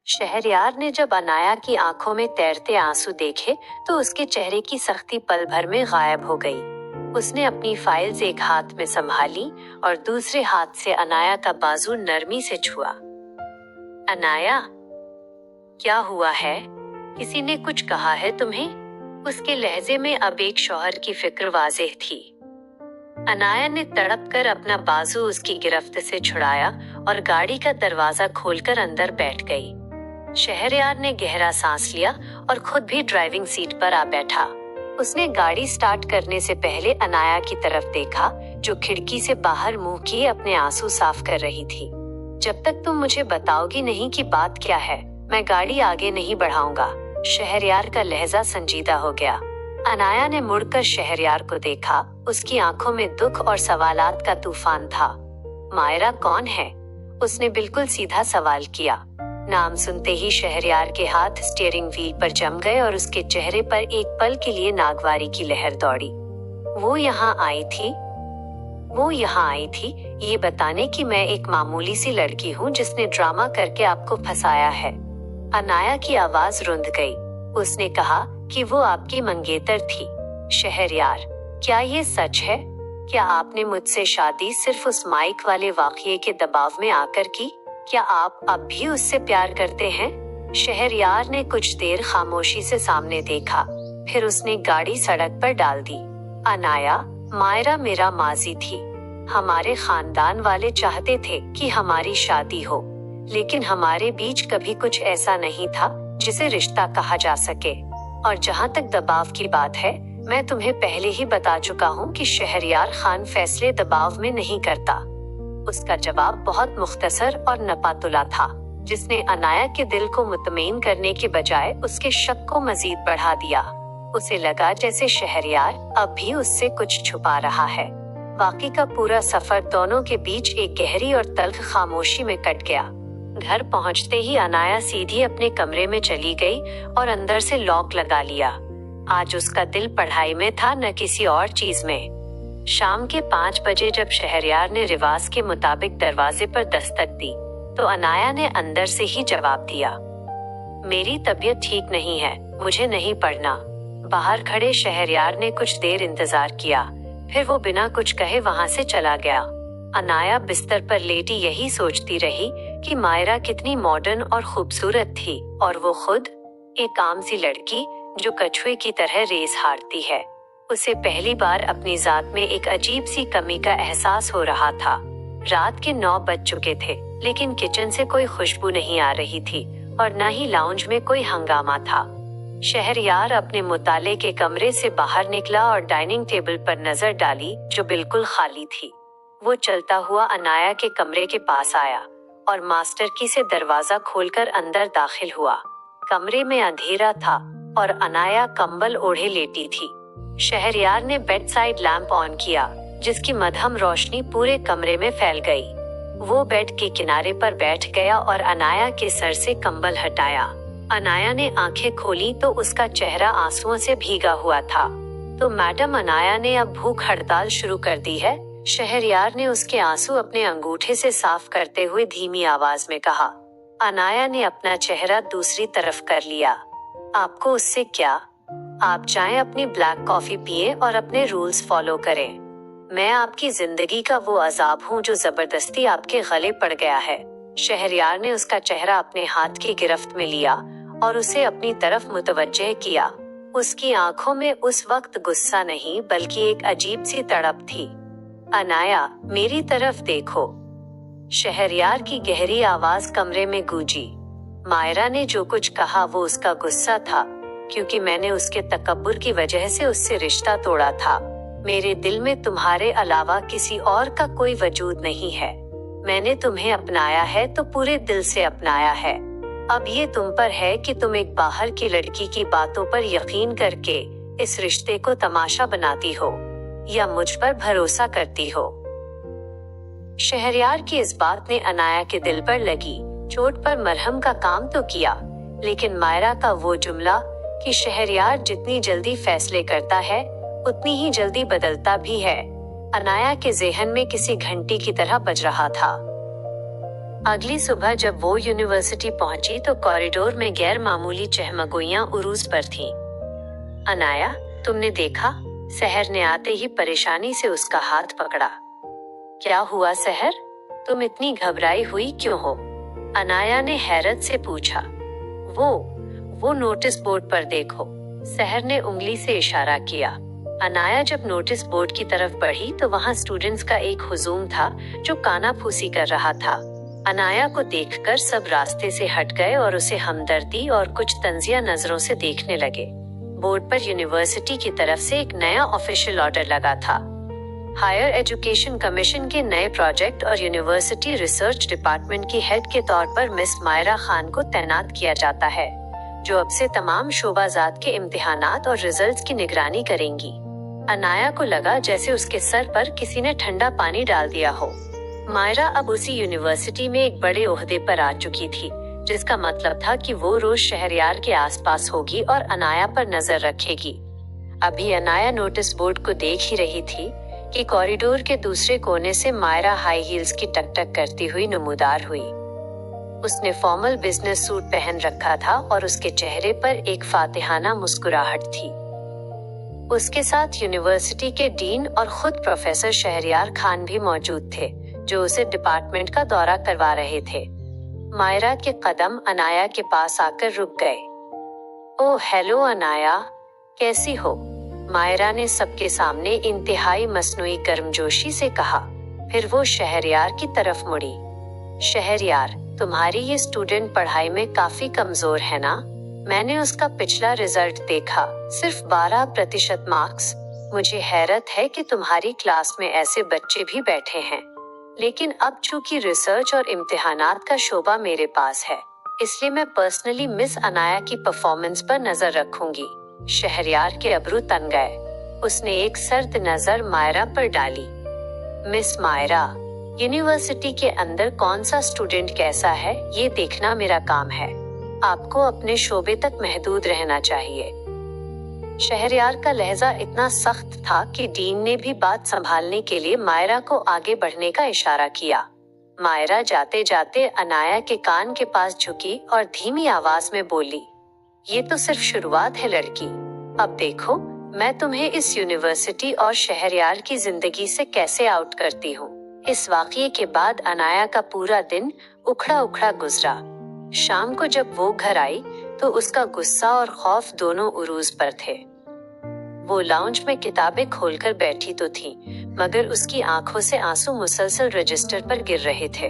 शहरयार ने जब अनाया की आंखों में तैरते आंसू देखे तो उसके चेहरे की सख्ती पल भर में गायब हो गई। उसने अपनी फाइल्स एक हाथ में संभाली और दूसरे हाथ से अनाया का बाजू नरमी से छुआ। अनाया, क्या हुआ है? किसी ने कुछ कहा है तुम्हें? उसके लहजे में अब एक शौहर की फिक्र वाज़ेह थी। अनाया ने तड़प कर अपना बाजू उसकी गिरफ्त से छुड़ाया और गाड़ी का दरवाजा खोलकर अंदर बैठ गई। शहरयार ने गहरा सांस लिया और खुद भी ड्राइविंग सीट पर आ बैठा। उसने गाड़ी स्टार्ट करने से पहले अनाया की तरफ देखा, जो खिड़की से बाहर मुंह किए अपने आंसू साफ कर रही थी। जब तक तुम मुझे बताओगी नहीं कि बात क्या है, मैं गाड़ी आगे नहीं बढ़ाऊंगा। शहरयार का लहजा संजीदा हो गया। अनाया ने मुड़कर शहरयार को देखा। उसकी आंखों में दुख और सवालात का तूफान था। मायरा कौन है? उसने बिल्कुल सीधा सवाल किया। नाम सुनते ही शहरयार के हाथ स्टीयरिंग व्हील पर जम गए और उसके चेहरे पर एक पल के लिए नागवारी की लहर दौड़ी। वो यहाँ आई थी ये बताने कि मैं एक मामूली सी लड़की हूँ जिसने ड्रामा करके आपको फंसाया है। अनाया की आवाज रुंध गई। उसने कहा कि वो आपकी मंगेतर थी। शहरयार, क्या ये सच है? क्या आपने मुझसे शादी सिर्फ उस माइक वाले वाकये के दबाव में आकर की? क्या आप अब भी उससे प्यार करते हैं? शहरयार ने कुछ देर खामोशी से सामने देखा, फिर उसने गाड़ी सड़क पर डाल दी। अनाया, मायरा मेरा माजी थी। हमारे खानदान वाले चाहते थे कि हमारी शादी हो, लेकिन हमारे बीच कभी कुछ ऐसा नहीं था जिसे रिश्ता कहा जा सके। और जहाँ तक दबाव की बात है, मैं तुम्हें पहले ही बता चुका हूँ कि शहरयार खान फैसले दबाव में नहीं करता। उसका जवाब बहुत मुख्तसर और नपातुला था, जिसने अनाया के दिल को मुतमईन करने के बजाय उसके शक को मजीद बढ़ा दिया। उसे लगा जैसे शहरयार अब भी उससे कुछ छुपा रहा है। बाकी का पूरा सफर दोनों के बीच एक गहरी और तल्ख खामोशी में कट गया। घर पहुंचते ही अनाया सीधी अपने कमरे में चली गई और अंदर से लॉक लगा लिया। आज उसका दिल पढ़ाई में था, न किसी और चीज में। शाम के 5 बजे जब शहरयार ने रिवाज के मुताबिक दरवाजे पर दस्तक दी, तो अनाया ने अंदर से ही जवाब दिया, मेरी तबीयत ठीक नहीं है, मुझे नहीं पढ़ना। बाहर खड़े शहरयार ने कुछ देर इंतजार किया, फिर वो बिना कुछ कहे वहां से चला गया। अनाया बिस्तर पर लेटी यही सोचती रही कि मायरा कितनी मॉडर्न और खूबसूरत थी, और वो खुद एक आम सी लड़की जो कछुए की तरह रेस हारती है। उसे पहली बार अपनी जात में एक अजीब सी कमी का एहसास हो रहा था। रात के 9 बज चुके थे, लेकिन किचन से कोई खुशबू नहीं आ रही थी और न ही लाउंज में कोई हंगामा था। शहरयार अपने मुताले के कमरे से बाहर निकला और डाइनिंग टेबल पर नजर डाली, जो बिल्कुल खाली थी। वो चलता हुआ अनाया के कमरे के पास आया और मास्टर की से दरवाजा खोलकर अंदर दाखिल हुआ। कमरे में अंधेरा था और अनाया कंबल ओढ़े लेटी थी। शहरयार ने बेड साइड लैंप ऑन किया, जिसकी मध्यम रोशनी पूरे कमरे में फैल गई। वो बेड के किनारे पर बैठ गया और अनाया के सर से कंबल हटाया। अनाया ने आंखें खोली तो उसका चेहरा आंसुओं से भीगा हुआ था। तो मैडम, अनाया ने अब भूख हड़ताल शुरू कर दी है? शहरयार ने उसके आंसू अपने अंगूठे से साफ करते हुए धीमी आवाज में कहा। अनाया ने अपना चेहरा दूसरी तरफ कर लिया। आपको उससे क्या? आप चाहें अपनी ब्लैक कॉफी पिए और अपने रूल्स फॉलो करें। मैं आपकी जिंदगी का वो अजाब हूँ जो जबरदस्ती आपके गले पड़ गया है। शहरयार ने उसका चेहरा अपने हाथ की गिरफ्त में लिया और उसे अपनी तरफ मुतवज्जह किया। उसकी आंखों में उस वक्त गुस्सा नहीं, बल्कि एक अजीब सी तड़प थी। अनाया, मेरी तरफ देखो। शहरयार की गहरी आवाज कमरे में गूंजी। मायरा ने जो कुछ कहा वो उसका गुस्सा था, क्योंकि मैंने उसके तकब्बुर की वजह से उससे रिश्ता तोड़ा था। मेरे दिल में तुम्हारे अलावा किसी और का कोई वजूद नहीं है। मैंने तुम्हें अपनाया है तो पूरे दिल से अपनाया है। अब ये तुम पर है कि तुम एक बाहर की लड़की की बातों पर यकीन करके इस रिश्ते को तमाशा बनाती हो या मुझ पर भरोसा करती हो। शहरयार की इस बात ने अनाया के दिल पर लगी चोट पर मरहम का काम तो किया, लेकिन मायरा का वो जुमला कि शहरयार जितनी जल्दी फैसले करता है उतनी ही जल्दी बदलता भी है, अनाया के ज़हन में किसी घंटी की तरह बज रहा था। अगली सुबह जब वो यूनिवर्सिटी पहुंची तो कॉरिडोर में गैर मामूली चहमगोइयां उरूज पर थीं। अनाया, तुमने देखा? सहर ने आते ही परेशानी से उसका हाथ पकड़ा। क्या हुआ सहर? तुम इतनी घबराई हुई क्यों हो? अनाया ने हैरत से पूछा। वो नोटिस बोर्ड पर देखो। सहर ने उंगली से इशारा किया। अनाया जब नोटिस बोर्ड की तरफ बढ़ी तो वहां स्टूडेंट्स का एक हुजूम था जो कानाफूसी कर रहा था। अनाया को देखकर सब रास्ते से हट गए और उसे हमदर्दी और कुछ तंजिया नजरों से देखने लगे। बोर्ड पर यूनिवर्सिटी की तरफ से एक नया ऑफिशियल ऑर्डर लगा था। हायर एजुकेशन कमीशन के नए प्रोजेक्ट और यूनिवर्सिटी रिसर्च डिपार्टमेंट की हेड के तौर पर मिस मायरा खान को तैनात किया जाता है, जो अब से तमाम शोबाजात के इम्तिहानात और रिजल्ट्स की निगरानी करेंगी। अनाया को लगा जैसे उसके सर पर किसी ने ठंडा पानी डाल दिया हो। मायरा अब उसी यूनिवर्सिटी में एक बड़े ओहदे पर आ चुकी थी, जिसका मतलब था कि वो रोज शहरयार के आसपास होगी और अनाया पर नजर रखेगी। अभी अनाया नोटिस बोर्ड को देख ही रही थी कि कॉरिडोर के दूसरे कोने से मायरा हाई हील्स की टकटक करती हुई नमूदार हुई। उसने फॉर्मल बिजनेस सूट पहन रखा था और उसके चेहरे पर एक फातिहाना मुस्कुराहट थी। उसके साथ यूनिवर्सिटी के डीन और खुद प्रोफेसर शहरयार खान भी मौजूद थे, जो उसे डिपार्टमेंट का दौरा करवा रहे थे। मायरा के कदम अनाया के पास आकर रुक गए। ओह हेलो अनाया, कैसी हो? मायरा ने सबके सामने इंतहाई मसनूई गर्मजोशी से कहा। फिर वो शहरयार की तरफ मुड़ी। शहरयार, तुम्हारी ये स्टूडेंट पढ़ाई में काफी कमजोर है ना? मैंने उसका पिछला रिजल्ट देखा, सिर्फ 12% मार्क्स। मुझे हैरत है कि तुम्हारी क्लास में ऐसे बच्चे भी बैठे हैं। लेकिन अब चूंकि रिसर्च और इम्तिहानात का शोबा मेरे पास है, इसलिए मैं पर्सनली मिस अनाया की परफॉर्मेंस पर नजर रखूंगी। शहरयार के अब्रू तन गए। उसने एक सर्द नजर मायरा पर डाली। मिस मायरा, यूनिवर्सिटी के अंदर कौन सा स्टूडेंट कैसा है ये देखना मेरा काम है। आपको अपने शोबे तक महदूद रहना चाहिए। शहरयार का लहजा इतना सख्त था कि डीन ने भी बात संभालने के लिए मायरा को आगे बढ़ने का इशारा किया। मायरा जाते जाते अनाया के कान के पास झुकी और धीमी आवाज में बोली, ये तो सिर्फ शुरुआत है लड़की। अब देखो मैं तुम्हें इस यूनिवर्सिटी और शहरयार की जिंदगी से कैसे आउट करती हूँ। इस वाकये के बाद अनाया का पूरा दिन उखड़ा उखड़ा गुजरा। शाम को जब वो घर आई तो उसका गुस्सा और खौफ दोनों उरूज पर थे। वो लाउंज में किताबें खोलकर बैठी तो थी, मगर उसकी आंखों से आंसू मुसलसल रजिस्टर पर गिर रहे थे।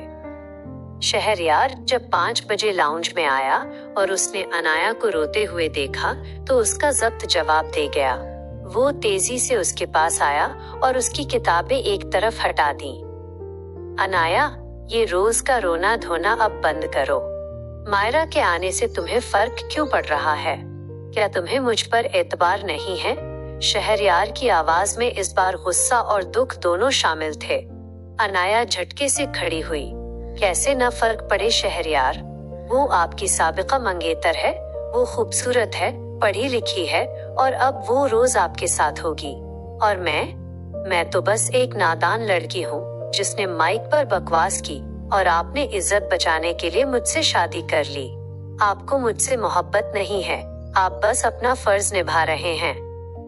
शहरयार जब 5 बजे लाउंज में आया और उसने अनाया को रोते हुए देखा तो उसका जब्त जवाब दे गया। वो तेजी से उसके पास आया और उसकी किताबें एक तरफ हटा दी। अनाया, ये रोज का रोना धोना अब बंद करो। मायरा के आने से तुम्हें फर्क क्यों पड़ रहा है? क्या तुम्हें मुझ पर एतबार नहीं है? शहरयार की आवाज में इस बार गुस्सा और दुख दोनों शामिल थे। अनाया झटके से खड़ी हुई। कैसे न फर्क पड़े शहरयार? वो आपकी साबिका मंगेतर है, वो खूबसूरत है, पढ़ी लिखी है और अब वो रोज आपके साथ होगी। और मैं तो बस एक नादान लड़की हूँ जिसने माइक पर बकवास की और आपने इज्जत बचाने के लिए मुझसे शादी कर ली। आपको मुझसे मोहब्बत नहीं है, आप बस अपना फर्ज निभा रहे हैं।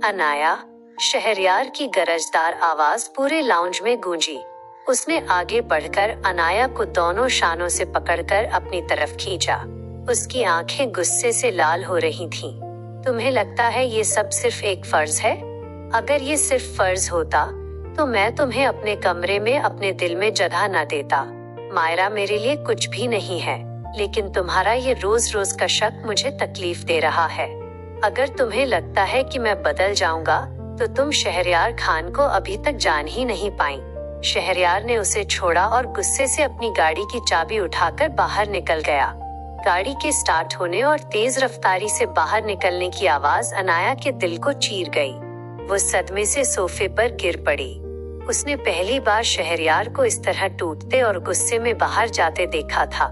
अनाया, शहरयार की गरजदार आवाज पूरे लाउंज में गूंजी। उसने आगे बढ़कर अनाया को दोनों शानों से पकड़कर अपनी तरफ खींचा। उसकी आंखें गुस्से से लाल हो रही थीं। तुम्हें लगता है ये सब सिर्फ एक फर्ज है? अगर ये सिर्फ फर्ज होता तो मैं तुम्हें अपने कमरे में अपने दिल में जगह न देता। मायरा मेरे लिए कुछ भी नहीं है, लेकिन तुम्हारा ये रोज रोज का शक मुझे तकलीफ दे रहा है। अगर तुम्हें लगता है कि मैं बदल जाऊंगा तो तुम शहरयार खान को अभी तक जान ही नहीं पाई। शहरयार ने उसे छोड़ा और गुस्से से अपनी गाड़ी की चाबी उठाकर बाहर निकल गया। गाड़ी के स्टार्ट होने और तेज रफ्तारी से बाहर निकलने की आवाज अनाया के दिल को चीर गई। वो सदमे से सोफे पर गिर पड़ी। उसने पहली बार शहरयार को इस तरह टूटते और गुस्से में बाहर जाते देखा था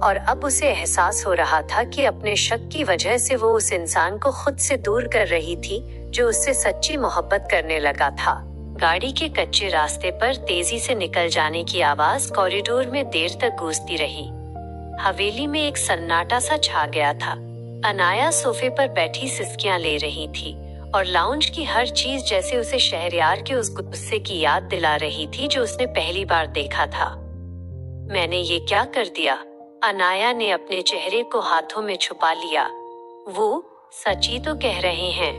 और अब उसे एहसास हो रहा था कि अपने शक की वजह से वो उस इंसान को खुद से दूर कर रही थी जो उससे सच्ची मोहब्बत करने लगा था। गाड़ी के कच्चे रास्ते पर तेजी से निकल जाने की आवाज कॉरिडोर में देर तक गूंजती रही। हवेली में एक सन्नाटा सा छा गया था। अनाया सोफे पर बैठी सिसकियां ले रही थी और लाउंज की हर चीज जैसे उसे शहरयार के उस गुस्से की याद दिला रही थी जो उसने पहली बार देखा था। मैंने ये क्या कर दिया? अनाया ने अपने चेहरे को हाथों में छुपा लिया। वो सच ही तो कह रहे हैं।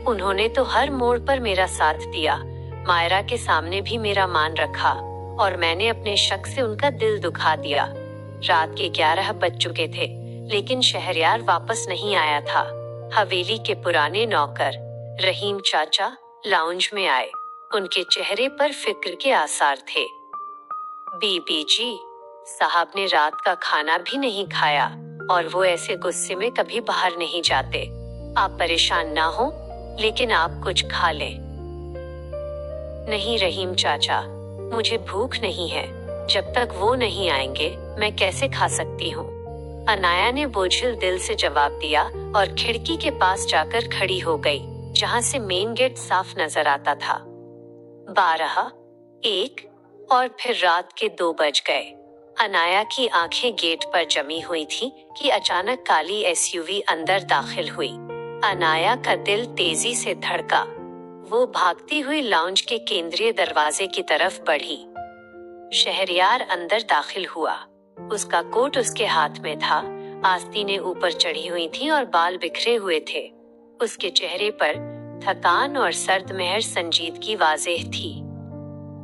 उन्होंने तो हर मोड़ पर मेरा साथ दिया, मायरा के सामने भी मेरा मान रखा, और मैंने अपने शक से उनका दिल दुखा दिया। रात के 11 बज चुके थे, लेकिन शहरयार वापस नहीं आया था। हवेली के पुराने नौकर रहीम चाचा लाउंज में आए। उनके चेहरे पर फिक्र के आसार थे। बीबी जी, साहब ने रात का खाना भी नहीं खाया और वो ऐसे गुस्से में कभी बाहर नहीं जाते। आप परेशान ना हो, लेकिन आप कुछ खा लें। नहीं रहीम चाचा, मुझे भूख नहीं है। जब तक वो नहीं आएंगे मैं कैसे खा सकती हूँ? अनाया ने बोझिल दिल से जवाब दिया और खिड़की के पास जाकर खड़ी हो गई, जहाँ से मेन गेट साफ नजर आता था। 12, 1 और फिर रात के 2 बज गए। अनाया की आंखें गेट पर जमी हुई थी कि अचानक काली एसयूवी अंदर दाखिल हुई। अनाया का दिल तेजी से धड़का। वो भागती हुई लाउंज के केंद्रीय दरवाजे की तरफ बढ़ी। शहरयार अंदर दाखिल हुआ। उसका कोट उसके हाथ में था, आस्तीनें ऊपर चढ़ी हुई थीं और बाल बिखरे हुए थे। उसके चेहरे पर थकान और सर्द मेहर संजीदगी वाज़ेह थी।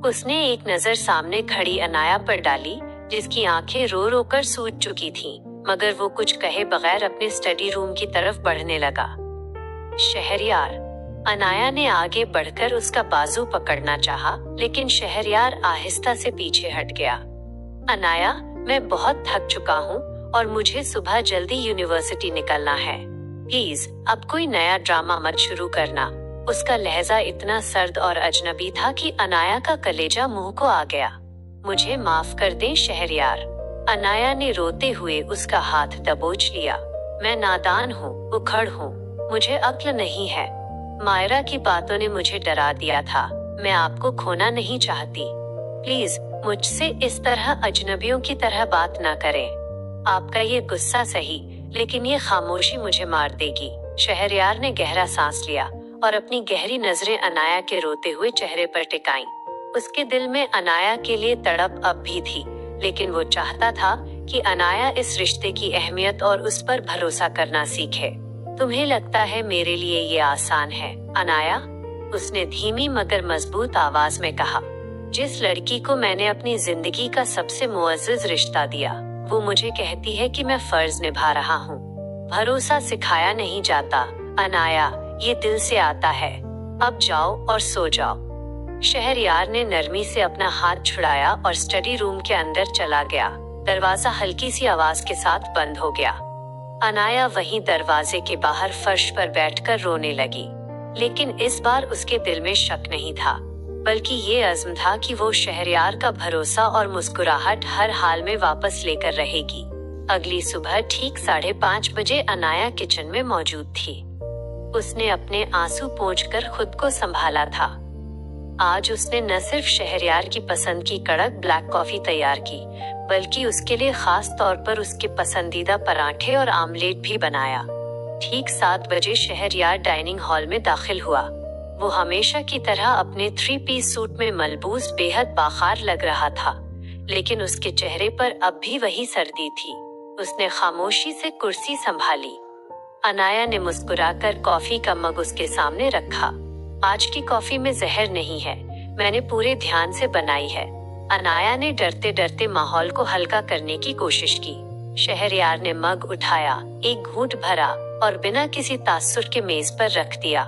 उसने एक नजर सामने खड़ी अनाया पर डाली, जिसकी आंखें रो रो कर सूज चुकी थीं, मगर वो कुछ कहे बगैर अपने स्टडी रूम की तरफ बढ़ने लगा। शहरयार, अनाया ने आगे बढ़कर उसका बाजू पकड़ना चाहा, लेकिन शहरयार आहिस्ता से पीछे हट गया। अनाया, मैं बहुत थक चुका हूँ और मुझे सुबह जल्दी यूनिवर्सिटी निकलना है। प्लीज अब कोई नया ड्रामा मत शुरू करना। उसका लहजा इतना सर्द और अजनबी था कि अनाया का कलेजा मुंह को आ गया। मुझे माफ कर दें शहरयार। अनाया ने रोते हुए उसका हाथ दबोच लिया। मैं नादान हूँ, उखड़ हूँ, मुझे अक्ल नहीं है। मायरा की बातों ने मुझे डरा दिया था। मैं आपको खोना नहीं चाहती। प्लीज मुझसे इस तरह अजनबियों की तरह बात ना करें। आपका ये गुस्सा सही, लेकिन ये खामोशी मुझे मार देगी। शहरयार ने गहरा सांस लिया और अपनी गहरी नजरें अनाया के रोते हुए चेहरे पर टिकाईं। उसके दिल में अनाया के लिए तड़प अब भी थी, लेकिन वो चाहता था कि अनाया इस रिश्ते की अहमियत और उस पर भरोसा करना सीखे। तुम्हें लगता है मेरे लिए ये आसान है, अनाया? उसने धीमी मगर मजबूत आवाज में कहा। जिस लड़की को मैंने अपनी जिंदगी का सबसे मुअज्जज रिश्ता दिया, वो मुझे कहती है कि मैं फर्ज निभा रहा हूँ। भरोसा सिखाया नहीं जाता अनाया, ये दिल से आता है। अब जाओ और सो जाओ। शहरयार ने नरमी से अपना हाथ छुड़ाया और स्टडी रूम के अंदर चला गया। दरवाजा हल्की सी आवाज के साथ बंद हो गया। अनाया वहीं दरवाजे के बाहर फर्श पर बैठकर रोने लगी, लेकिन इस बार उसके दिल में शक नहीं था, बल्कि ये अज़्म था कि वो शहरयार का भरोसा और मुस्कुराहट हर हाल में वापस लेकर रहेगी। अगली सुबह ठीक 5:30 बजे अनाया किचन में मौजूद थी। उसने अपने आंसू पोंछकर खुद को संभाला था। आज उसने न सिर्फ शहरयार की पसंद की कड़क ब्लैक कॉफी तैयार की, बल्कि उसके लिए खास तौर पर उसके पसंदीदा पराठे और आमलेट भी बनाया। ठीक 7 बजे शहरयार डाइनिंग हॉल में दाखिल हुआ। वो हमेशा की तरह अपने 3 पीस सूट में मलबूस बेहद बाखार लग रहा था, लेकिन उसके चेहरे पर अब भी वही सर्दी थी। उसने खामोशी से कुर्सी संभाली। अनाया ने मुस्कुराकर कॉफी का मग उसके सामने रखा। आज की कॉफी में जहर नहीं है, मैंने पूरे ध्यान से बनाई है। अनाया ने डरते डरते माहौल को हल्का करने की कोशिश की। शहरयार ने मग उठाया, एक घूंट भरा और बिना किसी तासुर के मेज पर रख दिया।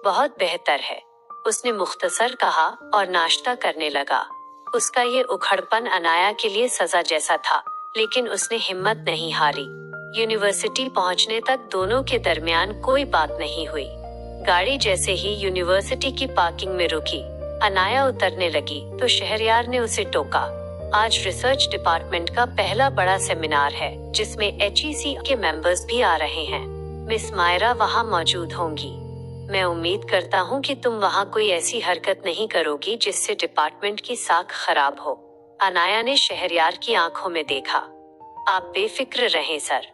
बहुत बेहतर है, उसने मुख्तसर कहा और नाश्ता करने लगा। उसका ये उखड़पन अनाया के लिए सजा जैसा था, लेकिन उसने हिम्मत नहीं हारी। यूनिवर्सिटी पहुंचने तक दोनों के दरमियान कोई बात नहीं हुई। गाड़ी जैसे ही यूनिवर्सिटी की पार्किंग में रुकी, अनाया उतरने लगी तो शहरयार ने उसे टोका। आज रिसर्च डिपार्टमेंट का पहला बड़ा सेमिनार है, जिसमें HEC के मेंबर्स भी आ रहे हैं। मिस मायरा वहाँ मौजूद होंगी। मैं उम्मीद करता हूँ कि तुम वहाँ कोई ऐसी हरकत नहीं करोगी जिससे डिपार्टमेंट की साख खराब हो। अनाया ने शहरयार की आंखों में देखा। आप बेफिक्र रहें सर,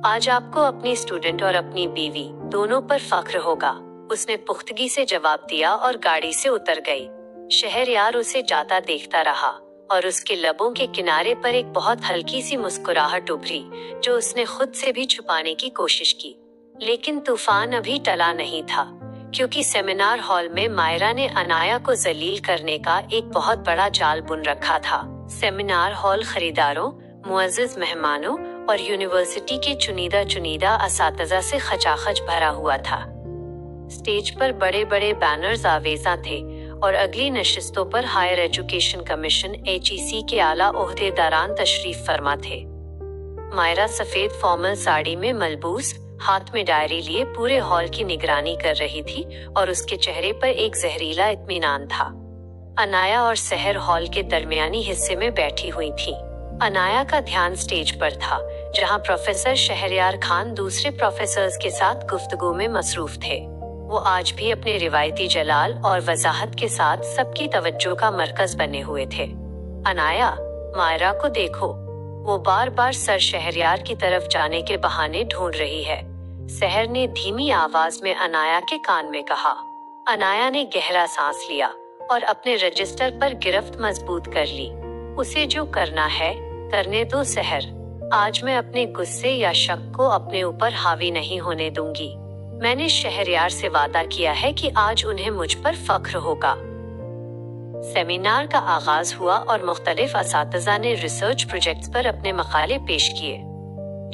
आज आपको अपनी स्टूडेंट और अपनी बीवी दोनों पर फख्र होगा, उसने पुख्तगी से जवाब दिया और गाड़ी से उतर गई। शहरयार उसे जाता देखता रहा और उसके लबों के किनारे पर एक बहुत हल्की सी मुस्कुराहट उभरी जो उसने खुद से भी छुपाने की कोशिश की। लेकिन तूफान अभी टला नहीं था, क्योंकि सेमिनार हॉल में मायरा ने अनाया को जलील करने का एक बहुत बड़ा जाल बुन रखा था। सेमिनार हॉल खरीदारों, मुअज़्ज़िज़ मेहमानों और यूनिवर्सिटी के चुनिंदा असातिज़ा से खचाखच भरा हुआ था। स्टेज पर बड़े बड़े बैनर्स आवेजा थे और अगली नशिस्तों पर हायर एजुकेशन कमीशन HEC के आला ओहदेदारान तशरीफ फरमा थे। मायरा सफेद फॉर्मल साड़ी में मलबूस, हाथ में डायरी लिए पूरे हॉल की निगरानी कर रही थी और उसके चेहरे पर एक जहरीला इत्मीनान था। अनाया और सहर हॉल के दरमियानी हिस्से में बैठी हुई थी। अनाया का ध्यान स्टेज पर था, जहां प्रोफेसर शहरयार खान दूसरे प्रोफेसर्स के साथ गुफ्तगू में मसरूफ थे। वो आज भी अपने रिवायती जलाल और वजाहत के साथ सबकी तवज्जो का मरकज बने हुए थे। अनाया, मायरा को देखो, वो बार बार सर शहरयार की तरफ जाने के बहाने ढूंढ रही है, सहर ने धीमी आवाज में अनाया के कान में कहा। अनाया ने गहरा सांस लिया और अपने रजिस्टर पर गिरफ्त मजबूत कर ली। उसे जो करना है करने दो सहर, आज मैं अपने गुस्से या शक को अपने ऊपर हावी नहीं होने दूंगी। मैंने शहरयार से वादा किया है कि आज उन्हें मुझ पर फख्र होगा। सेमिनार का आगाज हुआ और मुख्तलिफ असातिज़ा ने रिसर्च प्रोजेक्ट्स पर अपने मकाले पेश किए।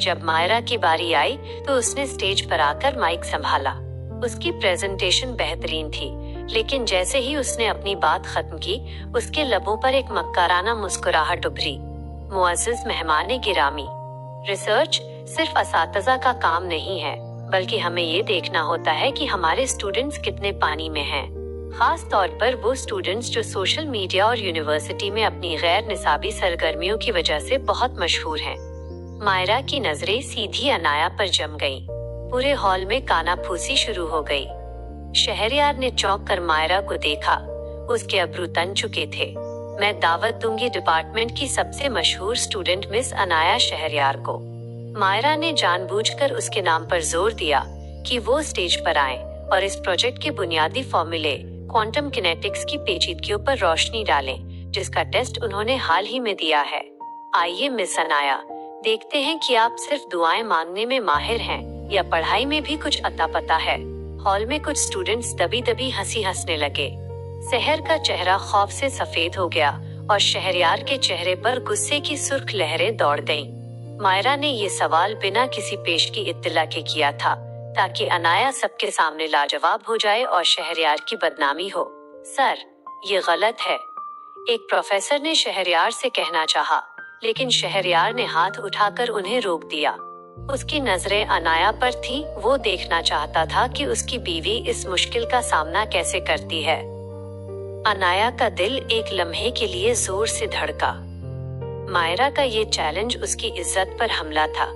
जब मायरा की बारी आई तो उसने स्टेज पर आकर माइक संभाला। उसकी प्रेजेंटेशन बेहतरीन थी, लेकिन जैसे ही उसने अपनी बात खत्म की, उसके लबों पर एक मक्काराना मुस्कुराहट उभरी। मुअज़्ज़िज़ मेहमान गिरामी, रिसर्च सिर्फ असातिज़ा का काम नहीं है, बल्कि हमें ये देखना होता है कि हमारे स्टूडेंट्स कितने पानी में हैं। खास तौर पर वो स्टूडेंट्स जो सोशल मीडिया और यूनिवर्सिटी में अपनी गैर निसाबी सरगर्मियों की वजह से बहुत मशहूर हैं। मायरा की नजरें सीधी अनाया पर जम गईं। पूरे हॉल में कानाफूसी शुरू हो गई। शहरयार ने चौंक कर मायरा को देखा। उसके अब्रू तन चुके थे। मैं दावत दूंगी डिपार्टमेंट की सबसे मशहूर स्टूडेंट मिस अनाया शहरयार को। मायरा ने जानबूझकर उसके नाम पर जोर दिया कि वो स्टेज पर आए और इस प्रोजेक्ट के बुनियादी फॉर्मूले क्वांटम किनेटिक्स की पेचीदगियों पर रोशनी डालें, जिसका टेस्ट उन्होंने हाल ही में दिया है। आइए मिस अनाया, देखते हैं कि आप सिर्फ दुआएं मांगने में माहिर हैं या पढ़ाई में भी कुछ अता पता है। हॉल में कुछ स्टूडेंट्स दबी दबी हंसी हंसने लगे। सहर का चेहरा खौफ से सफेद हो गया और शहरयार के चेहरे पर गुस्से की सुर्ख लहरें दौड़ गईं। मायरा ने ये सवाल बिना किसी पेश की इत्तला के किया था, ताकि अनाया सबके सामने लाजवाब हो जाए और शहरयार की बदनामी हो। सर, ये गलत है, एक प्रोफेसर ने शहरयार से कहना चाहा, लेकिन शहरयार ने हाथ उठाकर उन्हें रोक दिया। उसकी नजरें अनाया पर थी। वो देखना चाहता था कि उसकी बीवी इस मुश्किल का सामना कैसे करती है। अनाया का दिल एक लम्हे के लिए जोर से धड़का। मायरा का ये चैलेंज उसकी इज्जत पर हमला था,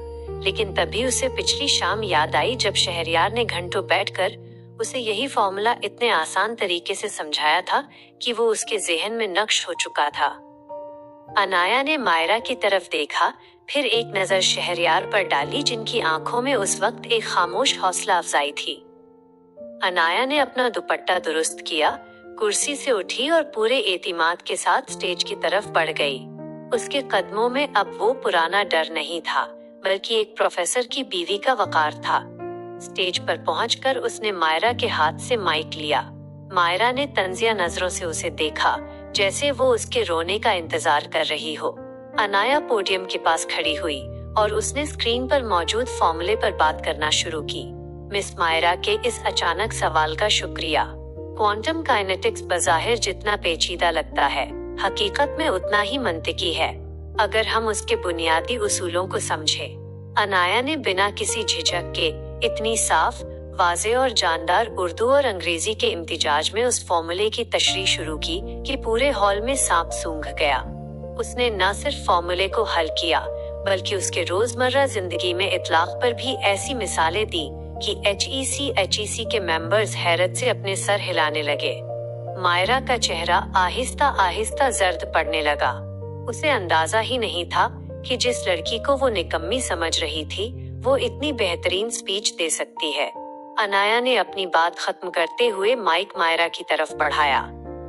लेकिन तभी उसे पिछली शाम याद आई जब शहरयार ने घंटों बैठकर उसे यही फॉर्मूला इतने आसान तरीके से समझाया था कि वो उसके ज़हन में नक्श हो चुका था। अनाया ने मायरा की तरफ देखा, फिर एक नजर शहरयार पर डाली, जिनकी आंखों में उस वक्त एक खामोश हौसला अफजाई थी। अनाया ने अपना दुपट्टा दुरुस्त किया, कुर्सी से उठी और पूरे एतिमाद के साथ स्टेज की तरफ बढ़ गई। उसके कदमों में अब वो पुराना डर नहीं था, बल्कि एक प्रोफेसर की बीवी का वकार था। स्टेज पर पहुंचकर उसने मायरा के हाथ से माइक लिया। मायरा ने तंजिया नजरों से उसे देखा, जैसे वो उसके रोने का इंतजार कर रही हो। अनाया पोडियम के पास खड़ी हुई और उसने स्क्रीन पर मौजूद फॉर्मूले पर बात करना शुरू की। मिस मायरा के इस अचानक सवाल का शुक्रिया। क्वांटम काइनेटिक्स बज़ाहिर जितना पेचीदा लगता है, हकीकत में उतना ही मंतिकी है, अगर हम उसके बुनियादी उसूलों को समझें। अनाया ने बिना किसी झिझक के इतनी साफ, वाज़े और जानदार उर्दू और अंग्रेजी के इम्तिजाज में उस फॉर्मूले की तशरीह शुरू की कि पूरे हॉल में सांप सूंघ गया। उसने न सिर्फ फॉर्मूले को हल किया, बल्कि उसके रोजमर्रा जिंदगी में इतलाक पर भी ऐसी मिसालें दी कि HEC के मेंबर्स हैरत से अपने सर हिलाने लगे। मायरा का चेहरा आहिस्ता आहिस्ता जर्द पड़ने लगा। उसे अंदाजा ही नहीं था कि जिस लड़की को वो निकम्मी समझ रही थी वो इतनी बेहतरीन स्पीच दे सकती है। अनाया ने अपनी बात खत्म करते हुए माइक मायरा की तरफ बढ़ाया।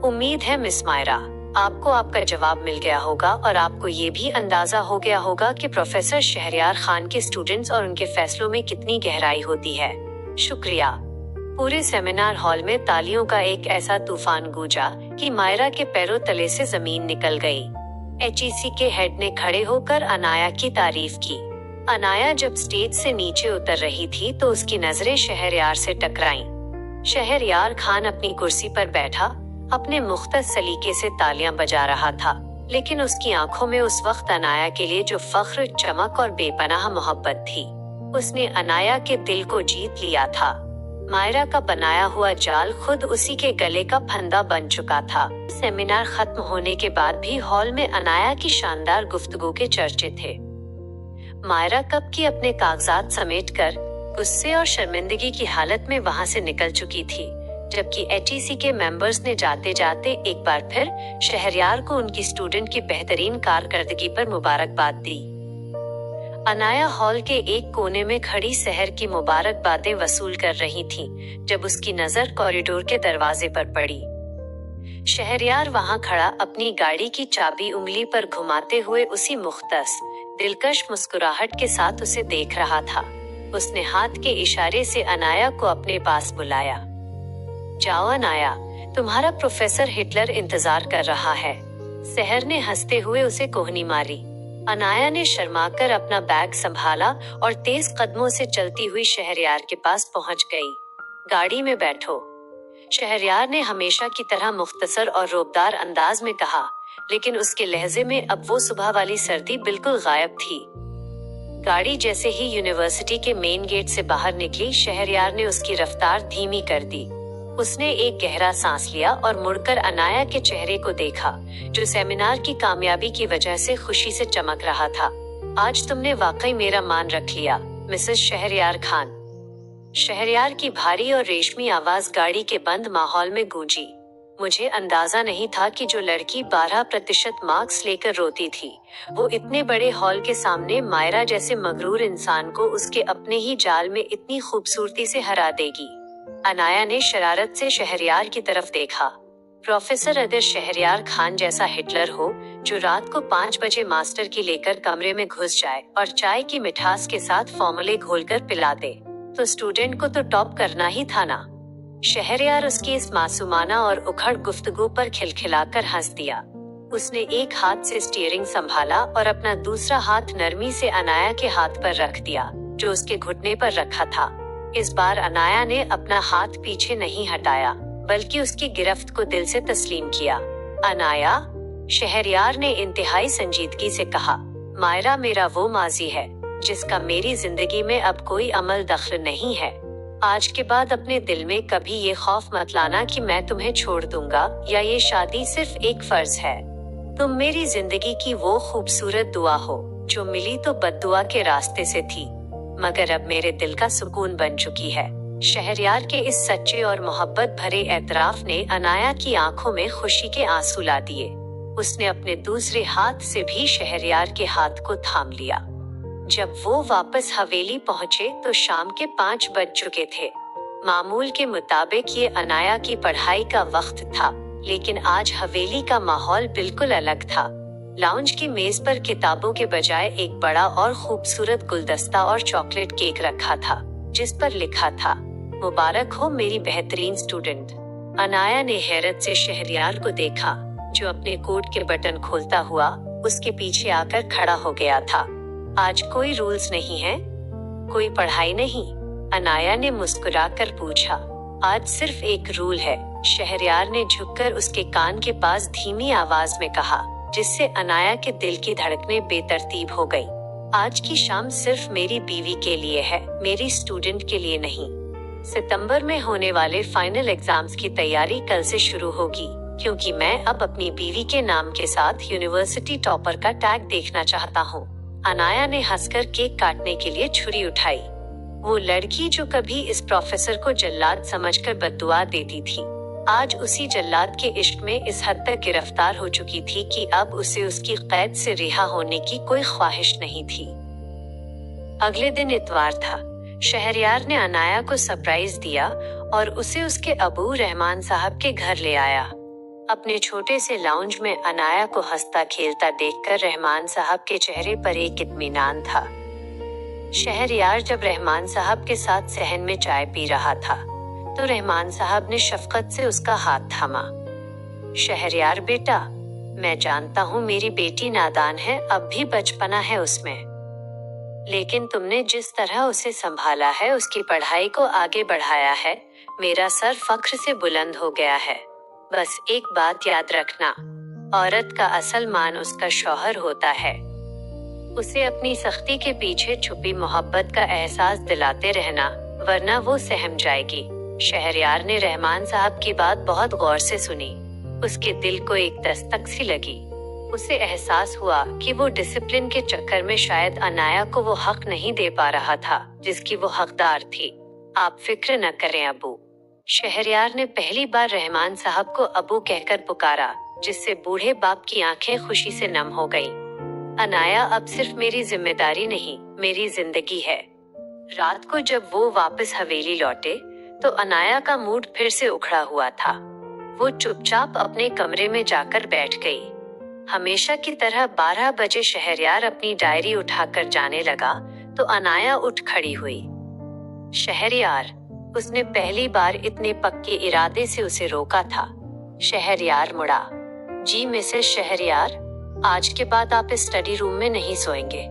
उम्मीद है मिस मायरा, आपको आपका जवाब मिल गया होगा और आपको ये भी अंदाजा हो गया होगा कि प्रोफेसर शहरयार खान के स्टूडेंट्स और उनके फैसलों में कितनी गहराई होती है। शुक्रिया। पूरे सेमिनार हॉल में तालियों का एक ऐसा तूफान गूंजा कि मायरा के पैरों तले से जमीन निकल गई। HEC के हेड ने खड़े होकर अनाया की तारीफ की। अनाया जब स्टेज से नीचे उतर रही थी तो उसकी नजरें शहरयार से टकराईं। शहरयार खान अपनी कुर्सी पर बैठा अपने मुख्तस सलीके से तालियां बजा रहा था, लेकिन उसकी आंखों में उस वक्त अनाया के लिए जो फख्र, चमक और बेपनाह मोहब्बत थी, उसने अनाया के दिल को जीत लिया था। मायरा का बनाया हुआ जाल खुद उसी के गले का फंदा बन चुका था। सेमिनार खत्म होने के बाद भी हॉल में अनाया की शानदार गुफ्तगू के चर्चे थे। मायरा कब की अपने कागजात समेटकर गुस्से और शर्मिंदगी की हालत में वहां से निकल चुकी थी, जबकि HEC के मेंबर्स ने जाते जाते एक बार फिर शहरयार को उनकी स्टूडेंट की बेहतरीन कारकर्दगी पर मुबारकबाद दी। अनाया हॉल के एक कोने में खड़ी सहर की मुबारकबादें वसूल कर रही थी जब उसकी नजर कॉरिडोर के दरवाजे पर पड़ी। शहरयार वहां खड़ा अपनी गाड़ी की चाबी उंगली पर घुमाते हुए उसी मुख्तस दिलकश मुस्कुराहट के साथ उसे देख रहा था। उसने हाथ के इशारे से अनाया को अपने पास बुलाया। जाओ अनाया, तुम्हारा प्रोफेसर हिटलर इंतजार कर रहा है। सहर ने हंसते हुए उसे कोहनी मारी। अनाया ने शर्माकर अपना बैग संभाला और तेज कदमों से चलती हुई शहरयार के पास पहुंच गई। गाड़ी में बैठो, शहरयार ने हमेशा की तरह मुख्तसर और रोबदार अंदाज में कहा, लेकिन उसके लहजे में अब वो सुबह वाली सर्दी बिल्कुल गायब थी। गाड़ी जैसे ही यूनिवर्सिटी के मेन गेट से बाहर निकली, शहरयार ने उसकी रफ्तार धीमी कर दी। उसने एक गहरा सांस लिया और मुड़कर अनाया के चेहरे को देखा, जो सेमिनार की कामयाबी की वजह से खुशी से चमक रहा था। आज तुमने वाकई मेरा मान रख लिया, मिसेस शहरयार खान। शहरयार की भारी और रेशमी आवाज गाड़ी के बंद माहौल में गूंजी। मुझे अंदाजा नहीं था कि जो लड़की 12% मार्क्स लेकर रोती थी, वो इतने बड़े हॉल के सामने मायरा जैसे मगरूर इंसान को उसके अपने ही जाल में इतनी खूबसूरती से हरा देगी। अनाया ने शरारत से शहरयार की तरफ देखा। प्रोफेसर अगर शहरयार खान जैसा हिटलर हो, जो रात को 5 बजे मास्टर की लेकर कमरे में घुस जाए और चाय की मिठास के साथ फॉर्मूले घोलकर पिला दे, तो स्टूडेंट को तो टॉप करना ही था ना। शहरयार उसकी इस मासूमाना और उखड़ गुफ्तगू पर खिलखिलाकर हंस दिया। उसने एक हाथ से स्टीयरिंग संभाला और अपना दूसरा हाथ नरमी से अनाया के हाथ पर रख दिया, जो उसके घुटने पर रखा था। इस बार अनाया ने अपना हाथ पीछे नहीं हटाया, बल्कि उसकी गिरफ्त को दिल से तस्लीम किया। अनाया, शहरयार ने इंतहाई संजीदगी से कहा, मायरा मेरा वो माजी है जिसका मेरी जिंदगी में अब कोई अमल दखल नहीं है। आज के बाद अपने दिल में कभी ये खौफ मत लाना कि मैं तुम्हें छोड़ दूंगा या ये शादी सिर्फ एक फर्ज है। तुम मेरी जिंदगी की वो खूबसूरत दुआ हो जो मिली तो बद्दुआ के रास्ते से थी, मगर अब मेरे दिल का सुकून बन चुकी है। शहरयार के इस सच्चे और मोहब्बत भरे एतराफ ने अनाया की आंखों में खुशी के आंसू ला दिए। उसने अपने दूसरे हाथ से भी शहरयार के हाथ को थाम लिया। जब वो वापस हवेली पहुंचे तो शाम के 5 बज चुके थे। मामूल के मुताबिक ये अनाया की पढ़ाई का वक्त था, लेकिन आज हवेली का माहौल बिल्कुल अलग था। लाउंज की मेज पर किताबों के बजाय एक बड़ा और खूबसूरत गुलदस्ता और चॉकलेट केक रखा था, जिस पर लिखा था, मुबारक हो मेरी बेहतरीन स्टूडेंट। अनाया ने हैरत से शहरयार को देखा, जो अपने कोट के बटन खोलता हुआ उसके पीछे आकर खड़ा हो गया था। आज कोई रूल्स नहीं है, कोई पढ़ाई नहीं? अनाया ने मुस्कुराकर पूछा। आज सिर्फ एक रूल है, शहरयार ने झुककर उसके कान के पास धीमी आवाज में कहा, जिससे अनाया के दिल की धड़कनें बेतरतीब हो गई। आज की शाम सिर्फ मेरी बीवी के लिए है, मेरी स्टूडेंट के लिए नहीं। सितंबर में होने वाले फाइनल एग्जाम्स की तैयारी कल से शुरू होगी, क्योंकि मैं अब अपनी बीवी के नाम के साथ यूनिवर्सिटी टॉपर का टैग देखना चाहता हूँ। अनाया ने हंसकर केक काटने के लिए छुरी उठाई। वो लड़की जो कभी इस प्रोफेसर को जल्लाद समझकर बद्दुआ देती थी, आज उसी जल्लाद के इश्क में इस हद तक गिरफ्तार हो चुकी थी कि अब उसे उसकी कैद से रिहा होने की कोई ख्वाहिश नहीं थी। अगले दिन इतवार था। शहरयार ने अनाया को सरप्राइज दिया और उसे उसके अबू रहमान साहब के घर ले आया। अपने छोटे से लाउंज में अनाया को हंसता खेलता देखकर रहमान साहब के चेहरे पर एक इत्मीनान था। शहरयार जब रहमान साहब के साथ सहन में चाय पी रहा था तो रहमान साहब ने शफकत से उसका हाथ थामा। शहरयार बेटा, मैं जानता हूँ मेरी बेटी नादान है, अब भी बचपना है उसमें, लेकिन तुमने जिस तरह उसे संभाला है, उसकी पढ़ाई को आगे बढ़ाया है, मेरा सर फख्र से बुलंद हो गया है। बस एक बात याद रखना, औरत का असल मान उसका शौहर होता है। उसे अपनी सख्ती के पीछे छुपी मोहब्बत का एहसास दिलाते रहना, वरना वो सहम जाएगी। शहरयार ने रहमान साहब की बात बहुत गौर से सुनी। उसके दिल को एक दस्तक सी लगी। उसे एहसास हुआ कि वो डिसिप्लिन के चक्कर में शायद अनाया को वो हक नहीं दे पा रहा था जिसकी वो हकदार थी। आप फिक्र न करें अबू। शहरयार ने पहली बार रहमान साहब को अबू कहकर पुकारा, जिससे बूढ़े बाप की आंखें खुशी से नम हो गईं। अनाया अब सिर्फ मेरी जिम्मेदारी नहीं, मेरी जिंदगी है। रात को जब वो वापस हवेली लौटे तो अनाया का मूड फिर से उखड़ा हुआ था। वो चुपचाप अपने कमरे में जाकर बैठ गई। हमेशा की तरह 12 बजे शहरयार अपनी डायरी उठाकर जाने लगा तो अनाया उठ खड़ी हुई। शहरयार, उसने पहली बार इतने पक्के इरादे से उसे रोका था। शहरयार मुड़ा। जी मिसेस शहरयार, आज के बाद आप इस स्टडी रूम में नहीं सोएंगे।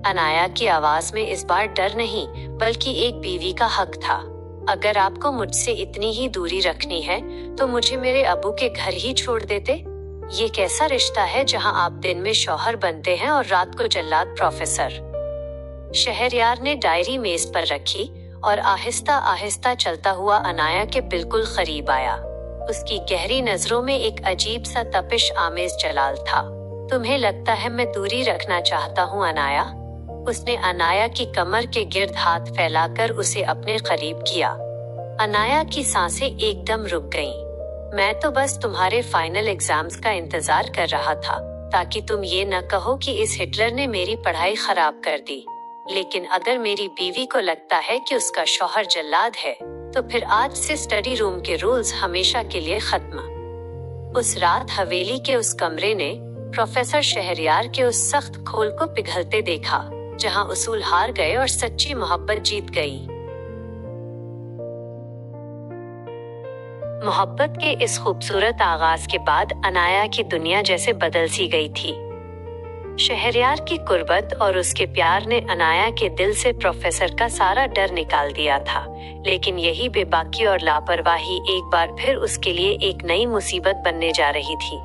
अनाया की आवाज में इस बार डर नहीं बल्कि एक बीवी का हक था। अगर आपको मुझसे इतनी ही दूरी रखनी है तो मुझे मेरे अबू के घर ही छोड़ देते। ये कैसा रिश्ता है जहां आप दिन में शौहर बनते हैं और रात को जल्लाद प्रोफेसर। शहरयार ने डायरी मेज पर रखी और आहिस्ता आहिस्ता चलता हुआ अनाया के बिल्कुल करीब आया। उसकी गहरी नजरों में एक अजीब सा तपिश आमेज जलाल था। तुम्हें लगता है मैं दूरी रखना चाहता हूँ अनाया? उसने अनाया की कमर के गिर्द हाथ फैलाकर उसे अपने करीब किया। अनाया की सांसें एकदम रुक गईं। मैं तो बस तुम्हारे फाइनल एग्जाम्स का इंतजार कर रहा था ताकि तुम ये न कहो कि इस हिटलर ने मेरी पढ़ाई खराब कर दी। लेकिन अगर मेरी बीवी को लगता है कि उसका शौहर जल्लाद है तो फिर आज से स्टडी रूम के रूल्स हमेशा के लिए खत्म। उस रात हवेली के उस कमरे ने प्रोफेसर शहरयार के उस सख्त खोल को पिघलते देखा जहां उसूल हार गए और सच्ची मोहब्बत जीत गई। मोहब्बत के इस खूबसूरत आगाज के बाद अनाया की दुनिया जैसे बदल सी गई थी। शहरयार की कुर्बत और उसके प्यार ने अनाया के दिल से प्रोफेसर का सारा डर निकाल दिया था, लेकिन यही बेबाकी और लापरवाही एक बार फिर उसके लिए एक नई मुसीबत बनने जा रही थी।